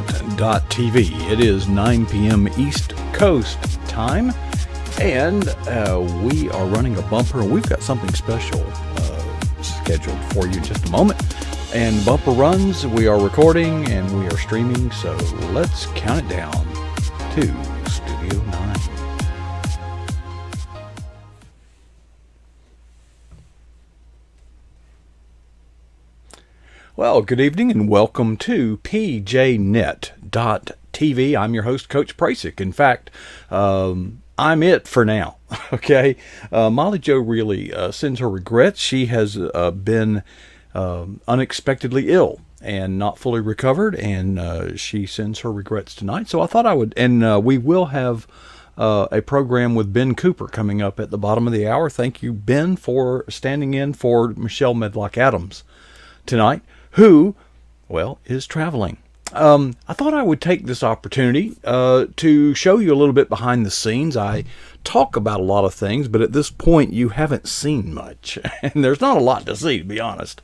TV. It is 9 p.m. East Coast time, and we are running a bumper, and we've got something special scheduled for you in just a moment. And bumper runs, we are recording and we are streaming, so let's count it down to Studio 9. Well, good evening and welcome to pjnet.tv. I'm your host, Coach Prasek. In fact, I'm it for now. Okay. Molly Jo really sends her regrets. She has been unexpectedly ill and not fully recovered, and she sends her regrets tonight. So I thought I would, and we will have a program with Ben Cooper coming up at the bottom of the hour. Thank you, Ben, for standing in for Michelle Medlock-Adams tonight, who, well, is traveling. I thought I would take this opportunity to show you a little bit behind the scenes. I talk about a lot of things, but at this point you haven't seen much, and there's not a lot to see, to be honest.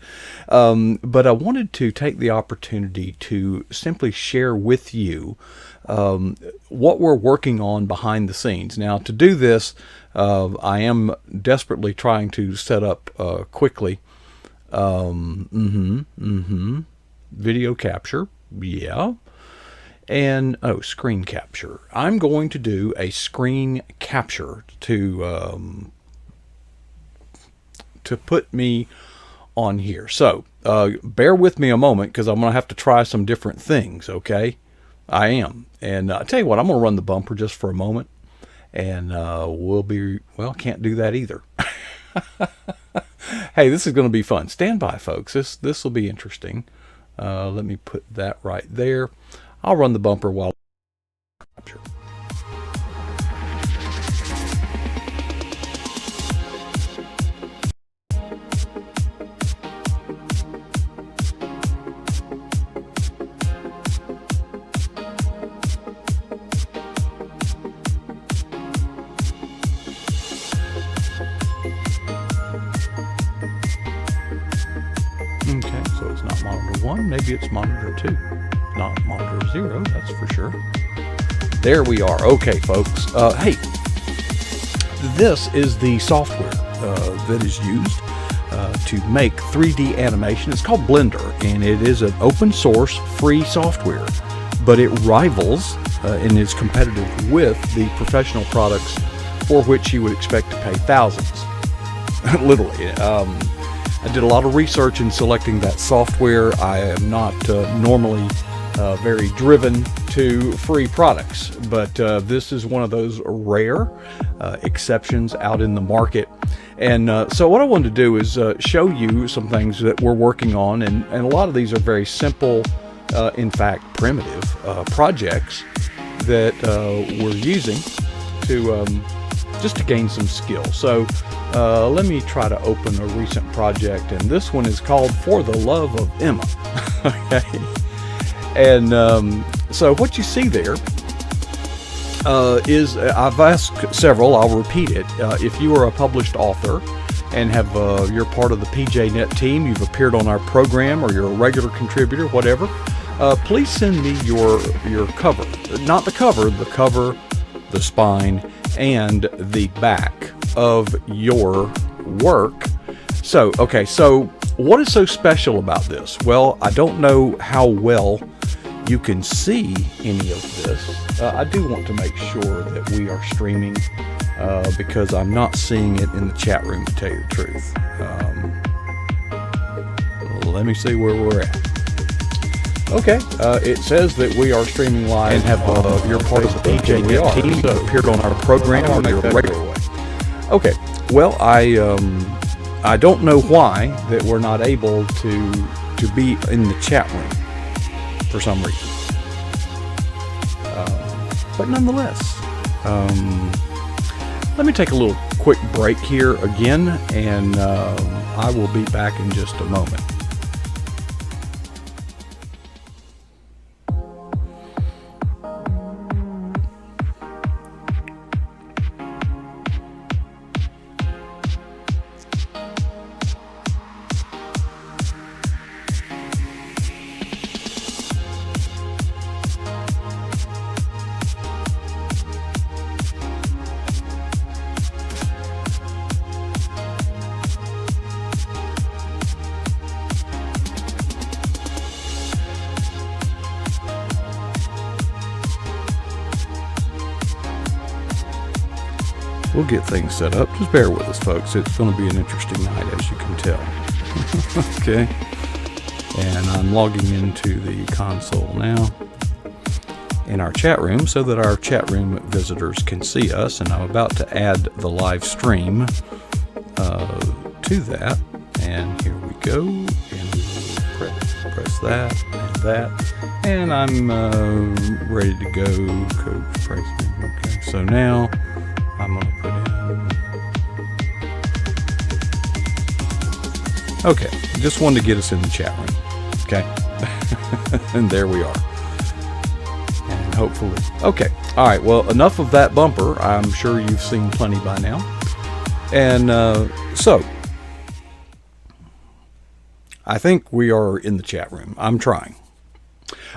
But I wanted to take the opportunity to simply share with you what we're working on behind the scenes. Now, to do this, I am desperately trying to set up quickly video capture, yeah, and screen capture. I'm going to do a screen capture to put me on here. So bear with me a moment, because I'm going to have to try some different things. Okay, I am, and I tell you what, I'm going to run the bumper just for a moment, and we'll be, well, can't do that either. Hey, this is going to be fun. Stand by, folks. This will be interesting. Let me put that right there. I'll run the bumper while capture. Okay, so it's not monitor 1, maybe it's monitor 2. Not monitor 0, that's for sure. There we are. Okay, folks. Hey, this is the software that is used to make 3D animation. It's called Blender, and it is an open source free software, but it rivals and is competitive with the professional products for which you would expect to pay thousands. Literally. I did a lot of research in selecting that software. I am not normally very driven to free products, but this is one of those rare exceptions out in the market. And so what I wanted to do is show you some things that we're working on, and a lot of these are very simple, in fact primitive projects that we're using to just to gain some skill. So let me try to open a recent project, and this one is called For the Love of Emma. Okay, and so what you see there is, I've asked several, I'll repeat it. If you are a published author and have you're part of the PJNet team, you've appeared on our program, or you're a regular contributor, whatever, please send me your cover. Not the cover, the spine, and the back of your work. So, okay, so what is so special about this? Well, I don't know how well you can see any of this. I do want to make sure that we are streaming because I'm not seeing it in the chat room, to tell you the truth. Let me see where we're at. Okay, it says that we are streaming live and have you're part of the PJNet team, appeared on our program, or you're a regular way. Okay, well, I don't know why that we're not able to be in the chat room for some reason. But nonetheless, let me take a little quick break here again, and I will be back in just a moment. We'll get things set up. Just bear with us, folks. It's going to be an interesting night, as you can tell. Okay. And I'm logging into the console now in our chat room so that our chat room visitors can see us. And I'm about to add the live stream to that. And here we go. And press that and that. And I'm ready to go. Coach Prasek. Okay. So now I'm going to put in. Okay. Just wanted to get us in the chat room. Okay. And there we are. And hopefully. Okay. All right. Well, enough of that bumper. I'm sure you've seen plenty by now. And so I think we are in the chat room. I'm trying.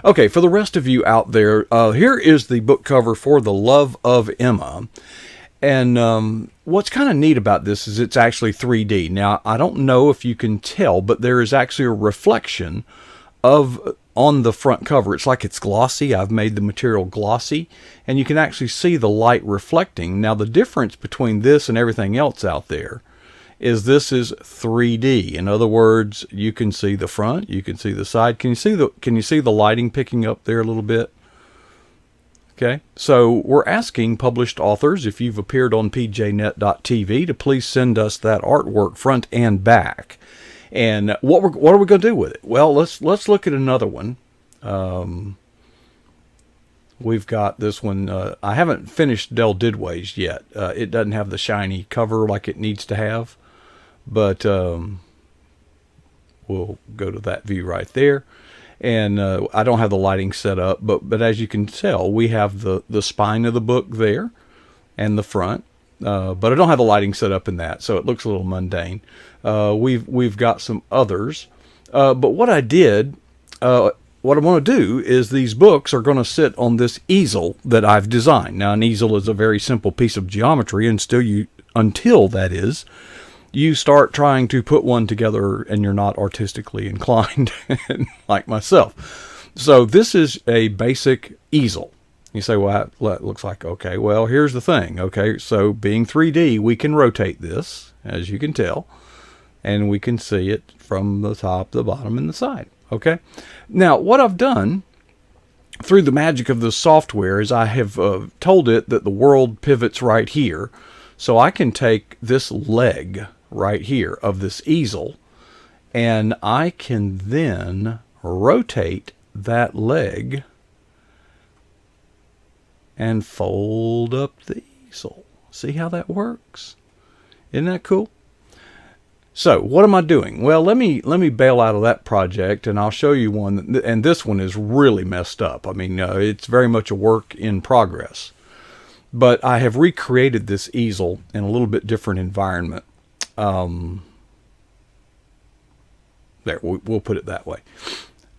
Okay. For the rest of you out there, here is the book cover for The Love of Emma. And what's kind of neat about this is it's actually 3D. Now, I don't know if you can tell, but there is actually a reflection on the front cover. It's like it's glossy. I've made the material glossy, and you can actually see the light reflecting. Now, the difference between this and everything else out there is this is 3D. In other words, you can see the front, you can see the side. Can you see the lighting picking up there a little bit? Okay, so we're asking published authors, if you've appeared on pjnet.tv, to please send us that artwork front and back. And what are we going to do with it? Well, let's look at another one. We've got this one. I haven't finished Del Didway's yet. It doesn't have the shiny cover like it needs to have, but we'll go to that view right there. And I don't have the lighting set up, but as you can tell, we have the spine of the book there and the front. But I don't have the lighting set up in that, so it looks a little mundane. We've got some others. But what I did, what I want to do is these books are going to sit on this easel that I've designed. Now, an easel is a very simple piece of geometry, and until you start trying to put one together and you're not artistically inclined like myself. So this is a basic easel. You say, well, that looks like, okay, well, here's the thing. Okay, so being 3D, we can rotate this, as you can tell, and we can see it from the top, the bottom, and the side. Okay. Now, what I've done through the magic of this software is I have told it that the world pivots right here. So I can take this leg right here of this easel, and I can then rotate that leg and fold up the easel. See how that works? Isn't that cool? So what am I doing? Well, let me bail out of that project, and I'll show you one. And this one is really messed up. I mean, it's very much a work in progress. But I have recreated this easel in a little bit different environment. There, we'll put it that way.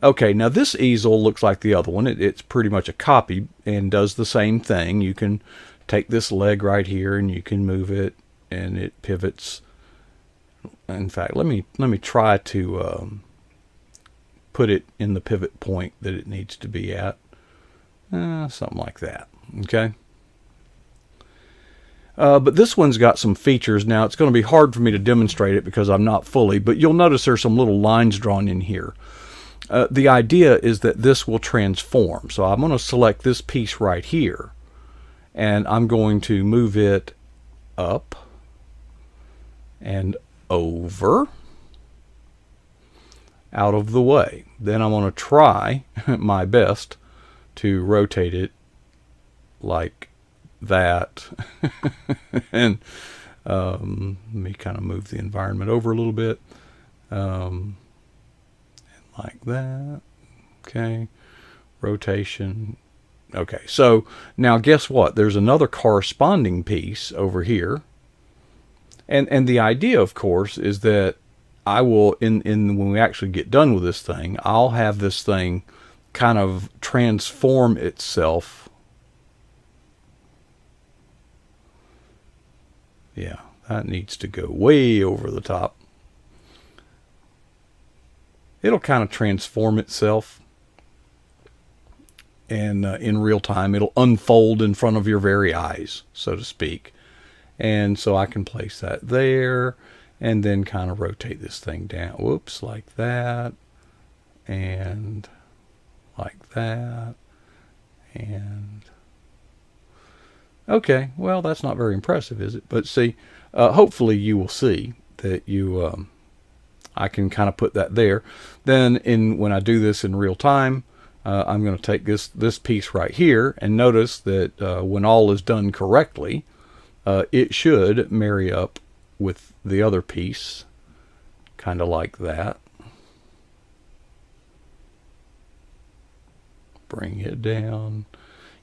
Okay, now this easel looks like the other one. It's pretty much a copy and does the same thing. You can take this leg right here and you can move it, and it pivots. In fact, let me try to put it in the pivot point that it needs to be at. Something like that. Okay. But this one's got some features. Now, it's going to be hard for me to demonstrate it because I'm not fully, but you'll notice there's some little lines drawn in here. The idea is that this will transform. So I'm going to select this piece right here, and I'm going to move it up and over, out of the way. Then I'm going to try my best to rotate it like that. And let me kind of move the environment over a little bit, and like that. Okay, rotation. Okay, so now guess what? There's another corresponding piece over here, and the idea, of course, is that I will in when we actually get done with this thing, I'll have this thing kind of transform itself. Yeah, that needs to go way over the top. It'll kind of transform itself, and in real time, it'll unfold in front of your very eyes, so to speak. And so I can place that there and then kind of rotate this thing down. Whoops, like that. And like that. And okay, well, that's not very impressive, is it? But see, hopefully you will see that I can kind of put that there. Then when I do this in real time, I'm going to take this piece right here and notice that when all is done correctly, it should marry up with the other piece, kind of like that. Bring it down.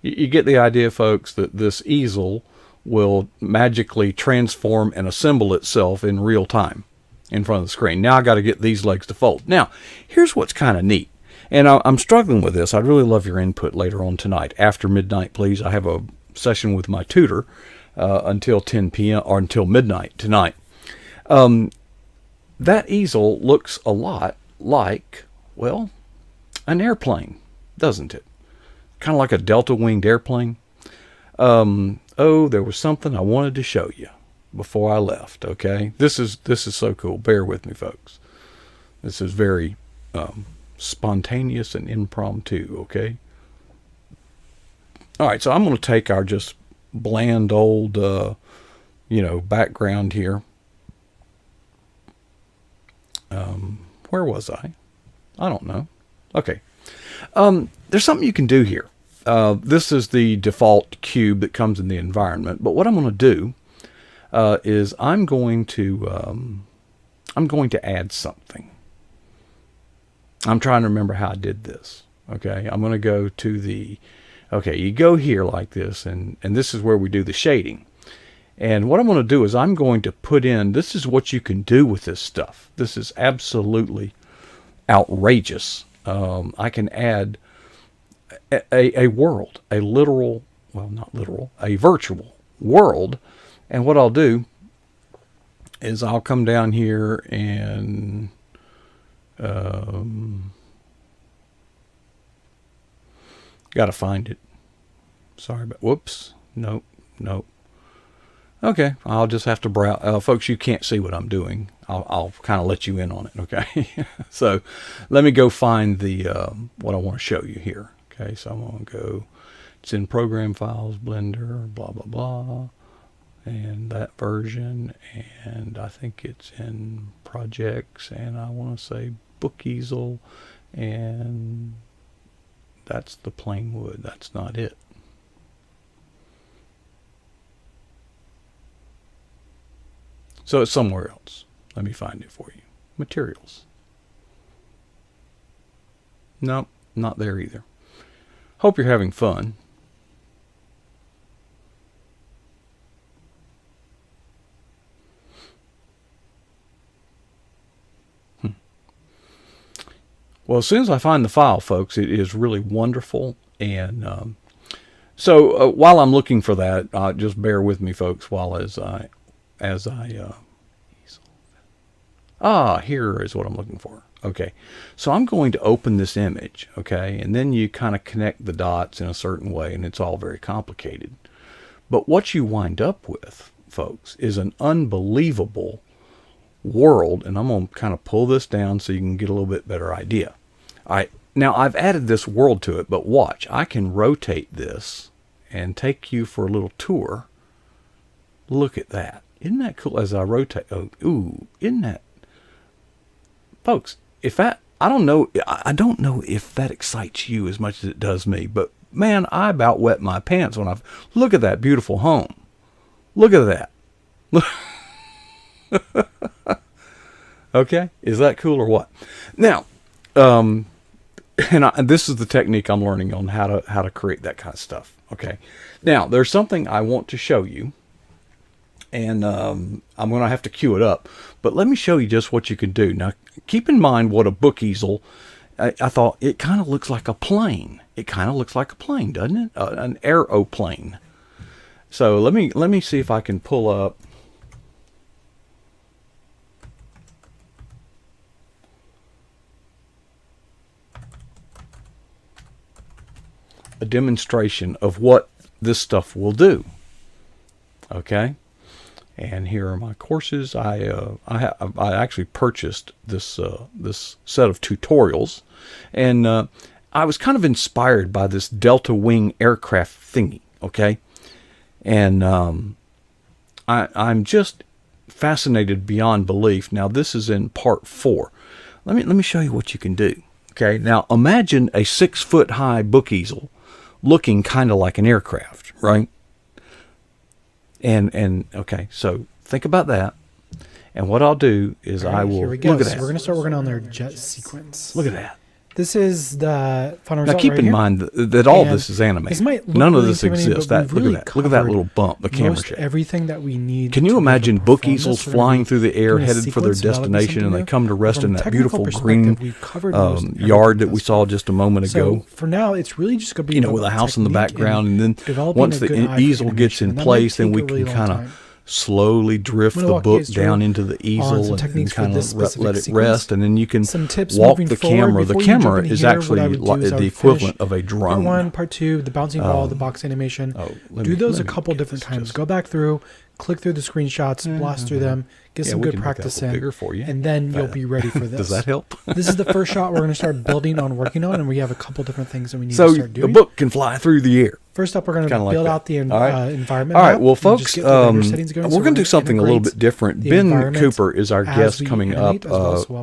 You get the idea, folks, that this easel will magically transform and assemble itself in real time in front of the screen. Now I got to get these legs to fold. Now, here's what's kind of neat. And I'm struggling with this. I'd really love your input later on tonight. After midnight, please. I have a session with my tutor until 10 p.m. or until midnight tonight. That easel looks a lot like, well, an airplane, doesn't it? Kind of like a delta-winged airplane. Oh, there was something I wanted to show you before I left, okay? This is so cool. Bear with me, folks. This is very spontaneous and impromptu, okay? All right, so I'm going to take our just bland old, background here. Where was I? I don't know. Okay. There's something you can do here. This is the default cube that comes in the environment. But what I'm going to do is I'm going to add something. I'm trying to remember how I did this. Okay, I'm going to go to the. Okay, you go here like this, and this is where we do the shading. And what I'm going to do is I'm going to put in. This is what you can do with this stuff. This is absolutely outrageous. I can add a world, a literal, well, not literal, a virtual world. And what I'll do is I'll come down here and got to find it. Sorry, but whoops. Nope. Okay, I'll just have to browse. Folks, you can't see what I'm doing. I'll kind of let you in on it, okay? So let me go find the what I want to show you here. Okay, so I'm going to go, it's in Program Files, Blender, blah, blah, blah, and that version, and I think it's in Projects, and I want to say Book Easel, and that's the plain wood. That's not it. So it's somewhere else. Let me find it for you. Materials. Nope, not there either. Hope you're having fun. Well, as soon as I find the file, folks, it is really wonderful. And so while I'm looking for that, just bear with me, folks, while here is what I'm looking for. Okay, so I'm going to open this image, okay, and then you kind of connect the dots in a certain way, and it's all very complicated. But what you wind up with, folks, is an unbelievable world, and I'm going to kind of pull this down so you can get a little bit better idea. All right, now I've added this world to it, but watch, I can rotate this and take you for a little tour. Look at that. Isn't that cool as I rotate? Oh, ooh, isn't that? Folks, I don't know if that excites you as much as it does me, but man, I about wet my pants when look at that beautiful home. Look at that. Okay, is that cool or what? Now, this is the technique I'm learning on how to create that kind of stuff. Okay, now there's something I want to show you. And I'm going to have to cue it up. But let me show you just what you can do. Now, keep in mind what a book easel, I thought it kind of looks like a plane. It kind of looks like a plane, doesn't it? An aeroplane. So let me see if I can pull up. A demonstration of what this stuff will do. Okay. And here are my courses. I actually purchased this this set of tutorials, and I was kind of inspired by this Delta Wing aircraft thingy. Okay, and I'm just fascinated beyond belief. Now this is in part 4. Let me show you what you can do. Okay, now imagine a 6-foot high book easel looking kind of like an aircraft, right? And okay, so think about that. And what I'll do is I will here we go. look at So that. we're going to start working on their jet sequence. Look at that. This is the final Now result keep right in here. mind that all And this is animated. this might look None of really this intimidating, exists. but That we've look really at that. Look at that covered little bump. The camera most shape. everything that we need. Can you to imagine perform book this? easels We're gonna flying be through the air, doing a headed for their sequence, so that'll be destination, and something they new. come to rest From in a that technical beautiful perspective, green we've covered most yard that everything we thus saw far. just a moment So ago? for now, it's really just going to be You know, with a house in the background, and then once the easel gets in place, then we can kind of slowly drift the book down into the easel and kind of let it rest, and then you can walk the camera. The camera is actually the equivalent of a drone. Part 1, Part 2, the bouncing ball, the box animation. Do those a couple different times. Go back through, click through the screenshots, blast through them, get some good practice in, and then you'll be ready for this. Does that help? This is the first shot we're going to start building on, working on, and we have a couple different things that we need to start doing. So the book can fly through the air. First up, we're going to build out the environment. All right, well, folks, we're going to do something a little bit different. Ben Cooper is our guest coming up,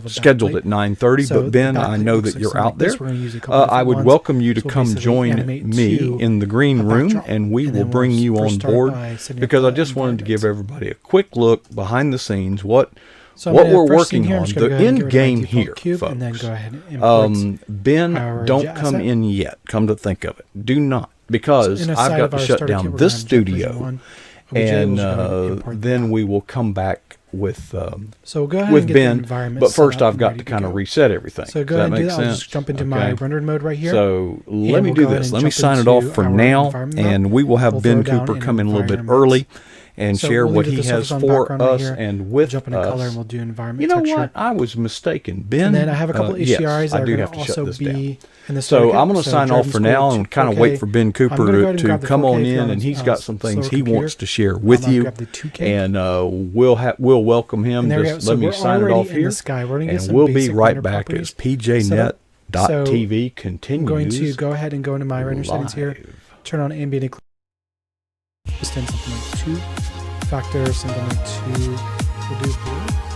scheduled at 9:30. But Ben, I know that you're out there. I would welcome you to come join me in the green room, and we will bring you on board, because I just wanted to give everybody a quick look behind the scenes, what we're working on, the end game here, folks. And then go ahead and Ben, don't come in yet. Come to think of it, do not. Because I've got to shut down this studio, and then we will come back with Ben. But first, I've got to kind of reset everything. So go ahead and do that. I'll just jump into my rendered mode right here. So let me do this. Let me sign it off for now, and we will have Ben Cooper come in a little bit early and share what he has for us and with jump into color, and we'll do environment. You know what? I was mistaken, Ben. And then I have a couple HDRIs that are going to also be in the circuit. So I'm going to sign off for now and kind of wait for Ben Cooper to come on in, and he's got some things he wants to share with you, and we'll welcome him. Just let me sign it off here, and we'll be right back as PJNet.TV continues. I'm going to go ahead and go into my render settings here, turn on ambient distance, something like 2 factor, something like 2. We'll do blue.